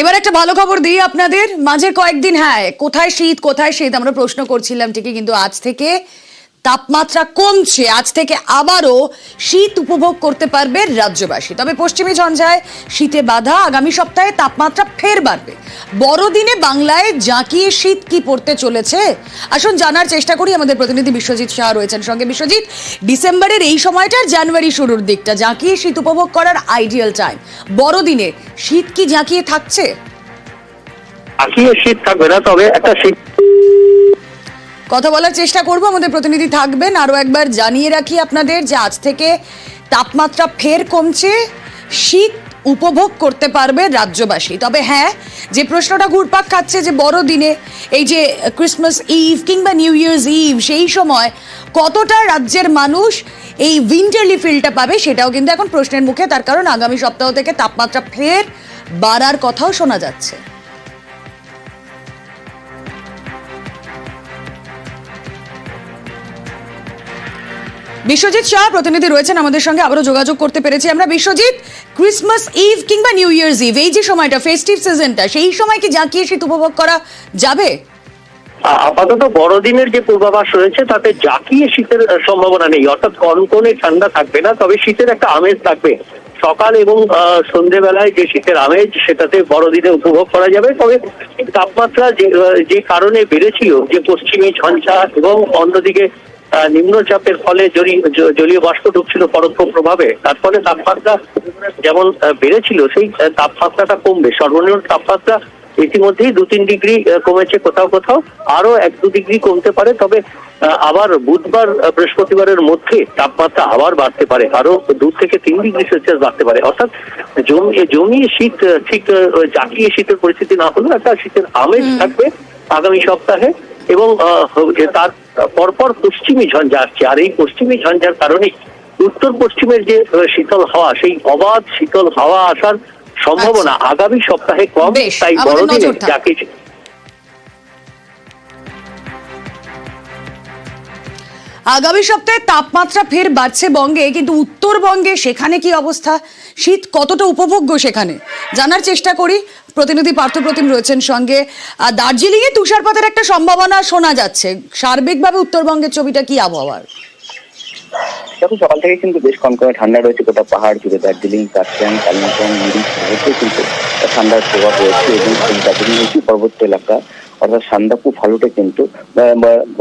এবার একটা ভালো খবর দিই আপনাদের মাঝে কয়েকদিন। হ্যাঁ, কোথায় শীত আমরা প্রশ্ন করছিলাম ঠিকই, কিন্তু আজ থেকে তাপমাত্রা কমছে। আজ থেকে আবারও শীত উপভোগ করতে পারবে রাজ্যবাসী। তবে পশ্চিমী ঝঞ্ঝায় শীতে বাধা, আগামী সপ্তাহে তাপমাত্রা ফের বাড়বে। বড়দিনে বাংলায় জাঁকিয়ে শীত কি পড়তে চলেছে আসুন জানার চেষ্টা করি। আমাদের প্রতিনিধি বিশ্বজিৎ শাহ রয়েছেন সঙ্গে। বিশ্বজিৎ, ডিসেম্বরের এই সময়টার জানুয়ারি শুরুর দিকটা জাঁকিয়ে শীত উপভোগ করার আইডিয়াল টাইম। বড়দিনে শীত কি জাঁকিয়ে থাকছে? জাঁকিয়ে শীত থাকবে না, তবে একটা শীত কথা বলার চেষ্টা করব, আমাদের প্রতিনিধি থাকবেন। আরো একবার জানিয়ে রাখি আপনাদের যে আজ থেকে তাপমাত্রা ফের কমছে, শীত উপভোগ করতে পারবে রাজ্যবাসী। তবে হ্যাঁ, যে প্রশ্নটা ঘুরপাক খাচ্ছে যে বড়দিনে এই যে ক্রিসমাস ইভ কিংবা নিউ ইয়ার্স ইভ, সেই সময় কতটা রাজ্যের মানুষ এই উইন্টারলি ফিলটা পাবে সেটাও কিন্তু এখন প্রশ্নের মুখে। তার কারণ আগামী সপ্তাহ থেকে তাপমাত্রা ফের বাড়ার কথাও শোনা যাচ্ছে। বিশ্বজিৎ শাহ প্রতিনিধি রয়েছেন আমাদের সঙ্গে, আবারও যোগাযোগ করতে পেরেছি আমরা। বিশ্বজিৎ, ক্রিসমাস ইভ কিংবা নিউ ইয়ার্স ইভ, এই যে সময়টা ফেস্টিভ সিজনটা, সেই সময় কি জাঁকিয়ে শীত উপভোগ করা যাবে? আপাতত বড়দিনের যে পূর্বাভাস রয়েছে তাতে জাঁকিয়ে শীতের সম্ভাবনা নেই, অর্থাৎ কনকনে ঠান্ডা থাকবে না, তবে শীতের একটা আমেজ থাকবে। সকাল এবং সন্ধ্যেবেলায় যে শীতের আমেজ সেটাতে বড়দিনে উপভোগ করা যাবে। তবে তাপমাত্রা যে কারণে বেড়েছিল, যে পশ্চিমী ঝঞ্ঝা এবং অন্যদিকে নিম্নচাপের ফলে জলীয় বাষ্প ঢুকছিল পরোক্ষ প্রভাবে, তার ফলে তাপমাত্রা যেমন বেড়েছিল সেই তাপমাত্রাটা কমবে। সর্বনিম্ন তাপমাত্রা ইতিমধ্যেই 2-3 ডিগ্রি কমেছে, কোথাও কোথাও আরো 1-2 ডিগ্রি কমতে পারে। তবে আবার বুধবার বৃহস্পতিবারের মধ্যে তাপমাত্রা আবার বাড়তে পারে, আরো 2 থেকে 3 ডিগ্রি সেলসিয়াস বাড়তে পারে। অর্থাৎ জমিয়ে শীত ঠিক জাঁকিয়ে শীতের পরিস্থিতি না হলেও একটা শীতের আমেজ থাকবে আগামী সপ্তাহে। এবং তার পরপর পশ্চিমী ঝঞ্ঝা আসছে, আর এই পশ্চিমী ঝঞ্ঝার কারণে উত্তর পশ্চিমের যে শীতল হাওয়া, সেই অবাধ শীতল হাওয়া আসার সম্ভাবনা আগামী সপ্তাহে কম। তাই বড়দিনে জাঁকিয়ে আগামী সপ্তাহে তাপমাত্রা ফের বাড়ছে বঙ্গে, কিন্তু উত্তরবঙ্গে সেখানে কি অবস্থা? শীত কতটা উপভোগ্য সেখানে জানার চেষ্টা করি। প্রতিনিধি পার্থপ্রতিম রয়েছেন সঙ্গে। দার্জিলিং এ তুষারপাতের একটা সম্ভাবনা শোনা যাচ্ছে। সার্বিকভাবে উত্তরবঙ্গের ছবিটা কি আবহাওয়ার? দেখো, সকাল থেকে কিন্তু বেশ কনকনে ঠান্ডা রয়েছে গোটা পাহাড় জুড়ে। দার্জিলিং, কার্শিয়াং, কালিম্পং, মিরিক সর্বত্রই কিন্তু ঠান্ডার প্রভাব রয়েছে। এবং দার্জিলিং একটি পর্বত এলাকা, অর্থাৎ সান্দাকু ফালুটে কিন্তু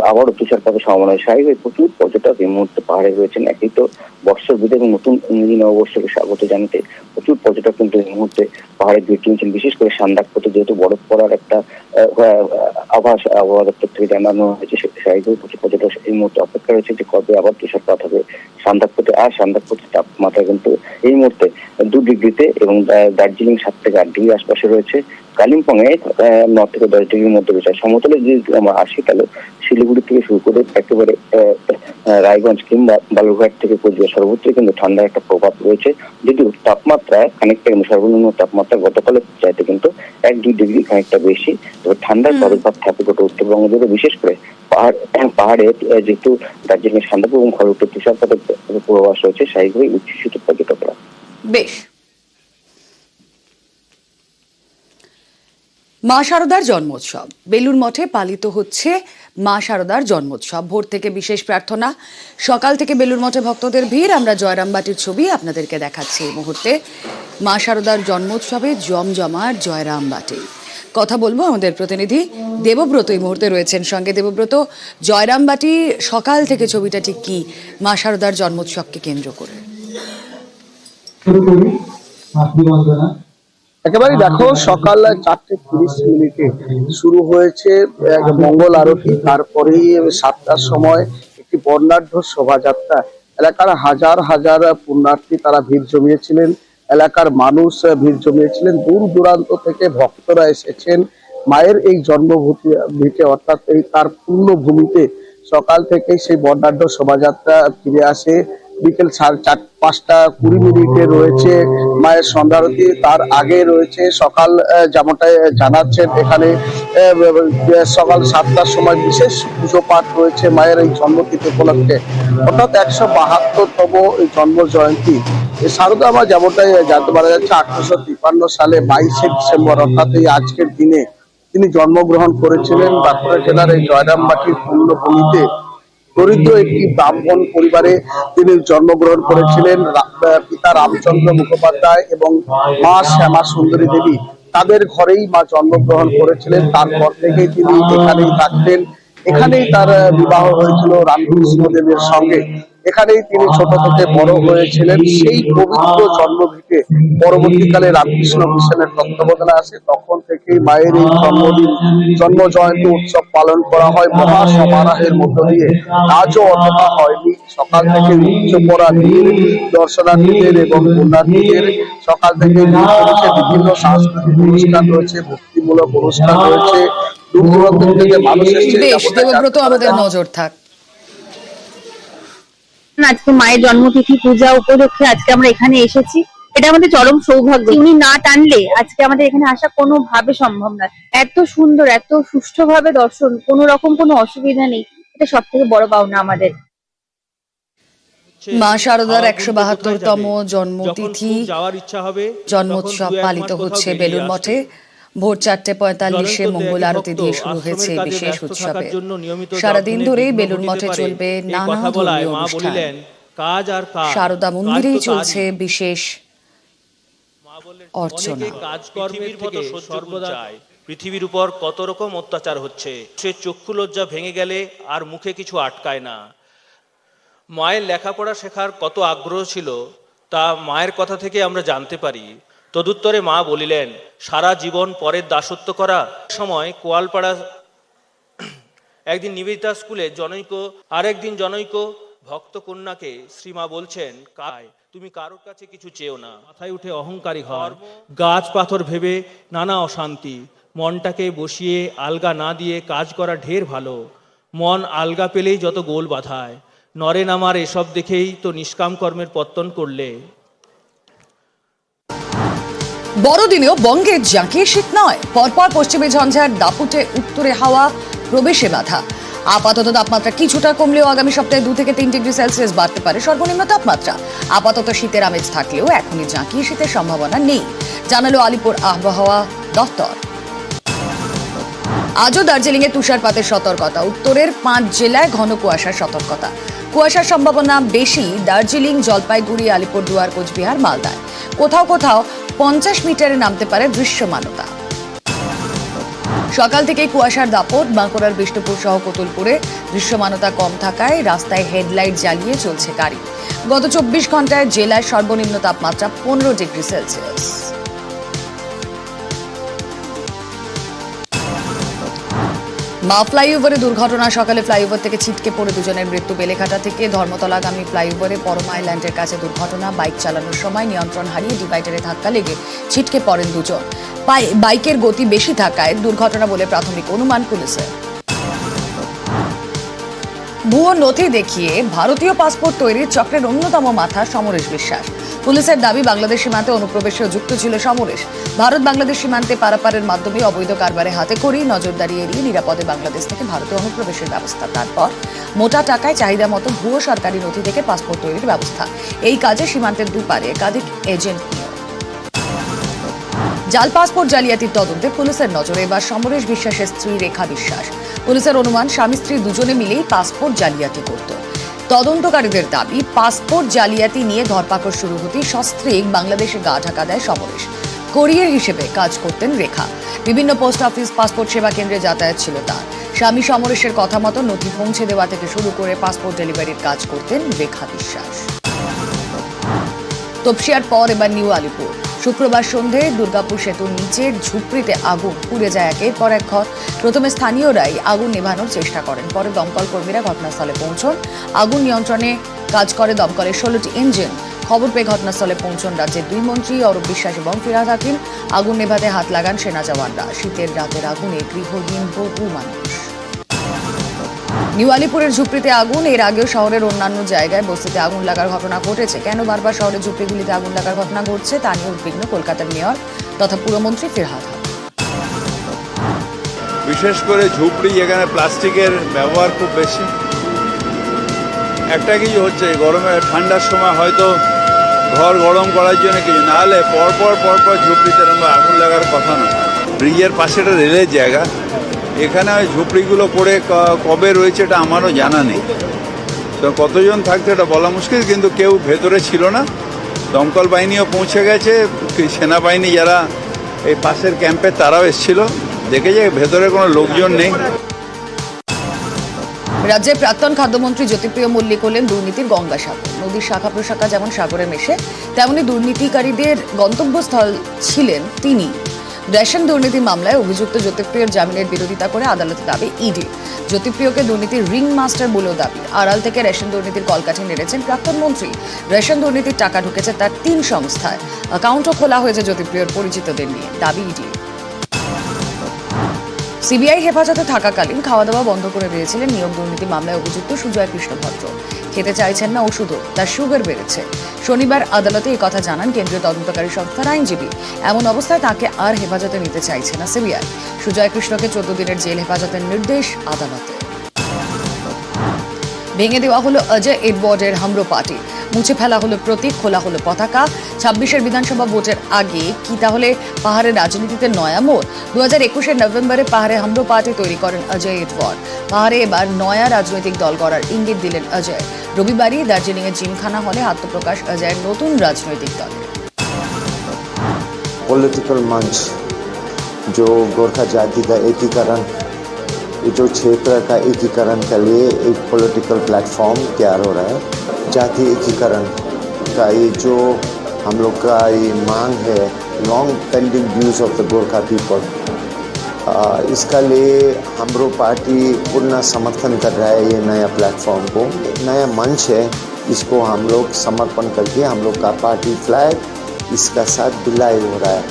আবারও তুষারপাতের সম্ভাবনা। স্বাভাবিক প্রচুর পর্যটক এই মুহূর্তে পাহাড়ে রয়েছেন। একই তো বর্ষর বিদায় এবং নতুন ইংরেজি নববর্ষকে স্বাগত জানাতে প্রচুর পর্যটক কিন্তু এই মুহূর্তে পাহাড়ে ভিড় কিনছেন। বিশেষ করে সান্দাকপুতে যেহেতু বরফ পড়ার একটা আভাস আবহাওয়া দপ্তর থেকে জানানো হয়েছে, স্বাভাবিকভাবে প্রচুর পর্যটক এই মুহূর্তে অপেক্ষা রয়েছে যে কবে আবার তুষারপাত হবে সান্দাকপুতে। আর সান্দাকপুতে তাপমাত্রা কিন্তু এই মুহূর্তে 2 ডিগ্রিতে এবং দার্জিলিং 7 থেকে 8 ডিগ্রি আশপাশে রয়েছে। কালিম্পং এ 9 থেকে 10 ডিগ্রির মধ্যে রয়েছে। সমতলে যদি আমরা আসি তাহলে শিলিগুড়ি থেকে শুরু করে একেবারে রায়গঞ্জ কিংবা বালুরঘাট থেকে কোচবিহার সর্বত্র কিন্তু ঠান্ডার একটা প্রভাব রয়েছে। যদিও তাপমাত্রা খানিকটা সর্বনিম্ন তাপমাত্রা গতকালের চাইতে কিন্তু 1-2 ডিগ্রি খানিকটা বেশি, তবে ঠান্ডার প্রভাব থাকে গোটা উত্তরবঙ্গ জুড়ে। বিশেষ করে পাহাড়ে যেহেতু দার্জিলিং এর সান্দাকু এবং খড়গপুর তুষারপাতের পূর্বাভাস রয়েছে, স্বাভাবিকভাবেই উচ্ছ্বসিত পর্যটকরা। বেশ। মা শারদার জন্মোৎসব বেলুড় মঠে পালিত হচ্ছে। মা শারদার জন্মোৎসব, ভোর থেকে বিশেষ প্রার্থনা, সকাল থেকে বেলুড় মঠে ভক্তদের ভিড়। আমরা জয়রামবাটির ছবি আপনাদেরকে দেখাচ্ছি এই মুহূর্তে। মা শারদার জন্মোৎসবে জমজমাট জয়রামবাটি। কথা বলবো আমাদের প্রতিনিধি দেবব্রত এই মুহূর্তে রয়েছেন সঙ্গে। দেবব্রত, জয়রামবাটি সকাল থেকে ছবিটা ঠিক কি মা শারদার জন্মোৎসবকে কেন্দ্র করে? একেবারে দেখো, সকাল 4:30 শুরু হয়েছে মঙ্গল আরতি, তারপরেই 7টার সময় একটি বর্ণাঢ্য শোভাযাত্রা। এলাকার হাজার হাজার পুণ্যার্থী তারা ভিড় জমিয়েছিলেন, এলাকার মানুষ ভিড় জমিয়েছিলেন, দূর দূরান্ত থেকে ভক্তরা এসেছেন মায়ের এই জন্মভূমিতে, অর্থাৎ এই তার পুণ্যভূমিতে। সকাল থেকে সেই বর্ণাঢ্য শোভাযাত্রা ফিরে আসে। বিকেল 5:20 রয়েছে মায়ের সন্ধ্যারতি। তার আগে রয়েছে সকাল, যেমনটা জানাচ্ছেন এখানে সকাল 7টার সময় বিশেষ পুজো পাঠ রয়েছে মায়ের এই জন্মতিথি উপলক্ষে। অর্থাৎ 172তম জন্ম জয়ন্তী সারদা আমার যেমনটাই জানতে পারা যাচ্ছে 1853 সালে 22শে ডিসেম্বর অর্থাৎ এই আজকের দিনে তিনি জন্মগ্রহণ করেছিলেন বাঁকুড়া জেলার এই জয়রামবাটির পূর্ণভূমিতে। দরিদ্র একটি ব্রাহ্মণ পরিবারে তিনি জন্মগ্রহণ করেছিলেন। পিতা রামচন্দ্র মুখোপাধ্যায় এবং মা শ্যামা সুন্দরী দেবী তাদের ঘরেই মা জন্মগ্রহণ করেছিলেন। তারপর থেকেই তিনি এখানেই থাকতেন। এখানেই তার বিবাহ হয়েছিল রামকৃষ্ণ দেবের সঙ্গে। এখানেই তিনি ছোট থেকে বড় হয়েছিলেন। সেই পবিত্র জন্মভিটে পরবর্তীকালে রামকৃষ্ণ মিশনের তত্ত্বাবধানে আসে। তখন থেকেই মায়ের এই জন্মদিন, জন্ম জয়ন্তী উৎসব পালন করা হয় মহা সমারোহের মধ্য দিয়ে। আজও অতটা হয়নি। সকাল থেকে উচ্চ পড়া ভিড় দর্শনার্থীদের এবং পুণ্যার্থীদের। সকাল থেকে বিভিন্ন সাংস্কৃতিক অনুষ্ঠান রয়েছে, ভক্তিমূলক অনুষ্ঠান রয়েছে। দূর দূরান্ত থেকে মানুষ এসেছে। বেশ, দেবব্রত আমাদের নজর থাক। আজকে মায়ের জন্মতিথি পূজা উপলক্ষে আজকে আমরা এখানে এসেছি। এটা আমাদের চরম সৌভাগ্য। উনি না টানলে আজকে আমাদের এখানে আসা কোনোভাবে সম্ভব না। এত সুন্দর, এত সুষ্ঠুভাবে দর্শন, কোনো রকম কোনো অসুবিধা নেই। এটা সব থেকে বড় পাওনা আমাদের। মা শারদার 172তম জন্মতিথি জন্মোৎসব পালিত হচ্ছে বেলুড় মঠে। ভোর 4:45 মঙ্গল আরতি দিয়ে শুরু হয়েছে বিশেষ উৎসবে। সারাদিন ধরেই বেলুড় মঠে চলবে নানা ধর্মীয় অনুষ্ঠান। শারদা মন্দিরেই চলছে বিশেষ অর্চনা। পৃথিবীর উপর কত রকম অত্যাচার হচ্ছে, সে চক্ষু লজ্জা ভেঙে গেলে আর মুখে কিছু আটকায় না। মায়ের লেখাপড়া শেখার কত আগ্রহ ছিল তা মায়ের কথা থেকে আমরা জানতে পারি। তদুত্তরে মা বলিলেন, সারা জীবন পরের দাসত্ব করা। সময় কোয়ালপাড়া একদিন নিবেদিতা স্কুলে জনৈক আরেকদিন জনৈক ভক্ত কন্যাকে শ্রীমা বলছেন, তুমি কারোর কাছে কিছু চেও না। মাথায় উঠে অহংকারী ঘর, গাছ পাথর ভেবে নানা অশান্তি। মনটাকে বসিয়ে আলগা না দিয়ে কাজ করা ঢের ভালো। মন আলগা পেলেই যত গোল বাধায়। নরেন আমার এসব দেখেই তো নিষ্কাম কর্মের পত্তন করলে। বড়দিনেও বঙ্গের জাঁকিয়ে শীত নয়। পরপর পশ্চিমে ঝঞ্ঝার, দাপুটে উত্তরে হাওয়া, প্রবেশে বাধা। আপাতত তাপমাত্রা কিছুটা কমলেও আগামী সপ্তাহে 2 থেকে 3 ডিগ্রি সেলসিয়াস বাড়তে পারে সর্বনিম্ন তাপমাত্রা। আপাতত শীতের আমেজ থাকলেও এখনই জাঁকিয়ে শীতের সম্ভাবনা নেই, জানালো আলিপুর আবহাওয়া দপ্তর। আজও দার্জিলিংয়ে তুষারপাতের সতর্কতা। উত্তরের 5 জেলায় ঘন কুয়াশার সতর্কতা। কুয়াশার সম্ভাবনা বেশি দার্জিলিং, জলপাইগুড়ি, আলিপুরদুয়ার, কোচবিহার, মালদায়। কোথাও কোথাও 50 মিটারে নামতে পারে দৃশ্যমানতা। সকাল থেকেই কুয়াশার দাপট। বাঁকুড়ার বিষ্ণুপুর সহ কোতুলপুরে দৃশ্যমানতা কম থাকায় রাস্তায় হেডলাইট জ্বালিয়ে চলছে গাড়ি। গত 24 ঘন্টায় জেলায় সর্বনিম্ন তাপমাত্রা 15 ডিগ্রি সেলসিয়াস। মা ফ্লাইওভারে দুর্ঘটনা। সকালে ফ্লাইওভার থেকে ছিটকে পড়ে দুজনের মৃত্যু। বেলেঘাটা থেকে ধর্মতলাগামী ফ্লাইওভারে পরম আইল্যান্ডের কাছে দুর্ঘটনা। বাইক চালানোর সময় নিয়ন্ত্রণ হারিয়ে ডিভাইডারে ধাক্কা লেগে ছিটকে পড়েন দুজন। বাইকের গতি বেশি থাকায় দুর্ঘটনা বলে প্রাথমিক অনুমান পুলিশের। ভুয়ো নথি দেখিয়ে ভারতীয় পাসপোর্ট তৈরির চক্রের অন্যতম মাথা সমরেশ বিশ্বাস। পুলিশের দাবি, বাংলাদেশ সীমান্তে অনুপ্রবেশেও যুক্ত ছিল সমরেশ। ভারত বাংলাদেশ সীমান্তে পারাপারের মাধ্যমে অবৈধ কারবারে হাতে করি নজরদারি এড়িয়ে নিরাপদে বাংলাদেশ থেকে ভারতে অনুপ্রবেশের ব্যবস্থা। তারপর মোটা টাকায় চাহিদা মতো ভুয়ো সরকারি নথি থেকে পাসপোর্ট তৈরির ব্যবস্থা। এই কাজে সীমান্তের দুপারে একাধিক এজেন্ট নিয়োগ। জাল পাসপোর্ট জালিয়াতির তদন্তে পুলিশের নজরে এবার সমরেশ বিশ্বাসের স্ত্রী রেখা বিশ্বাস। পুলিশের অনুমান, স্বামী স্ত্রী দুজনে মিলেই পাসপোর্ট জালিয়াতি করত। তদন্তকারীদের দাবি, পাসপোর্ট জালিয়াতি নিয়ে ধরপাকড় শুরু হতেই সস্ত্রীক বাংলাদেশে গা ঢাকা দেয় সমরেশ। কোরিয়ার হিসেবে কাজ করতেন রেখা। বিভিন্ন পোস্ট অফিস, পাসপোর্ট সেবা কেন্দ্রে যাতায়াত ছিল তার। স্বামী সমরেশের কথা মতো নথি পৌঁছে দেওয়া থেকে শুরু করে পাসপোর্ট ডেলিভারির কাজ করতেন রেখা বিশ্বাস। তপসিয়ার পর এবার নিউ আলিপুর। শুক্রবার সন্ধে দুর্গাপুর সেতুর নিচের ঝুপড়িতে আগুন। পুড়ে যায় একের পর এক ঘর। প্রথমে স্থানীয়রাই আগুন নেভানোর চেষ্টা করেন। পরে দমকল কর্মীরা ঘটনাস্থলে পৌঁছন। আগুন নিয়ন্ত্রণে কাজ করে দমকলের 16টি ইঞ্জিন। খবর পেয়ে ঘটনাস্থলে পৌঁছন রাজ্যের 2 মন্ত্রী অরূপ বিশ্বাস এবং ফিরহাদ হাকিম। আগুন নেভাতে হাত লাগান সেনা জওয়ানরা। শীতের রাতের আগুনে গৃহহীন বহু মানুষ। নিউ আলিপুরের ঝুপড়িতে আগুন। এর আগেও শহরের অন্যান্য জায়গায় বস্তিতে আগুন লাগার ঘটনা ঘটেছে। কেন বারবার শহরের ঝুপড়িগুলিতে আগুন লাগার ঘটনা ঘটছে তা নিয়ে উদ্বিগ্ন কলকাতার মেয়র তথা পুরমন্ত্রী ফিরহাদ হাকিম। বিশেষ করে ঝুপড়ি, এখানে প্লাস্টিকের ব্যবহার খুব বেশি। একটা কিছু হচ্ছে, গরমে ঠান্ডার সময় হয়তো ঘর গরম করার জন্য কিছু, নাহলে পরপর ঝুপড়িতে এরকম আগুন লাগার কথা না। ব্রিজের পাশে একটা রেলের জায়গা, এখানে ওই ঝুপড়িগুলো পড়ে কবে রয়েছে এটা আমারও জানা নেই। তো কতজন থাকছে এটা বলা মুশকিল, কিন্তু কেউ ভেতরে ছিল না। দমকল বাহিনীও পৌঁছে গেছে, সেনাবাহিনী যারা এই পাশের ক্যাম্পে তারাও এসেছিল, দেখেছে ভেতরে কোনো লোকজন নেই। রাজ্যের প্রাক্তন খাদ্যমন্ত্রী জ্যোতিপ্রিয় মল্লিক হলেন দুর্নীতির গঙ্গাসাগর। নদীর শাখা প্রশাখা যেমন সাগরে মেশে, তেমনি দুর্নীতিকারীদের গন্তব্যস্থল ছিলেন তিনি। রেশন দুর্নীতি মামলায় অভিযুক্ত জ্যোতিপ্রিয়র জামিনের বিরোধিতা করে আদালতে দাবি ইডি। জ্যোতিপ্রিয়কে দুর্নীতির রিং মাস্টার বলেও দাবি। আড়াল থেকে রেশন দুর্নীতির কলকাঠি নেড়েছেন প্রাক্তন মন্ত্রী। রেশন দুর্নীতির টাকা ঢুকেছে তার 3 সংস্থায়। অ্যাকাউন্টও খোলা হয়েছে জ্যোতিপ্রিয়র পরিচিতদের নিয়ে, দাবি ইডি। সিবিআই হেফাজতে থাকাকালীন খাওয়া দাওয়া বন্ধ করে দিয়েছিলেন নিয়োগ দুর্নীতি মামলায় অভিযুক্ত সুজয় কৃষ্ণ ভদ্র। খেতে চাইছেন না ওষুধও, তার সুগার বেড়েছে। শনিবার আদালতে এই কথা জানান কেন্দ্রীয় তদন্তকারী সংস্থার আইনজীবী। এমন অবস্থায় তাকে আর হেফাজতে নিতে চাইছে না সিবিআই। সুজয় কৃষ্ণকে 14 দিনের জেল হেফাজতের নির্দেশ আদালতে। ভেঙে দেওয়া হলো অজয় এডওয়ার্ডের হামরো পার্টি, মুছে ফেলা হলো প্রতীক, খোলা হলো পতাকা। 26-এর বিধানসভা ভোটের আগে কি তাহলে পাহাড়ের রাজনীতিতে নয়া মোড়? 2021-এর নভেম্বরে পাহাড়ে হামরো পার্টি তৈরি করেন অজয় এডওয়ার্ড। পাহাড়ে এবার নয়া রাজনৈতিক দল গড়ার ইঙ্গিত দিলেন অজয়। রবিবারই দার্জিলিংয়ের জিমখানা হলে আত্মপ্রকাশ অজয়ের নতুন রাজনৈতিক দলে। पॉलिटिकल मंच जो गोरखा जाति का एकीकरण, जो क्षेत्र का एकीकरण के लिए एक पॉलिटिकल प्लेटफॉर्म तैयार हो रहा है। जाति एकीकरण का ये जो हम लोग का ये मांग है, long pending views of the Gorkha people, इसका लिए हमरो पार्टी पूर्ण समर्थन कर रहा है। ये नया प्लेटफॉर्म को, नया मंच है, इसको हम लोग समर्पण करके हम लोग का पार्टी फ्लैग इसका साथ विलय हो रहा है।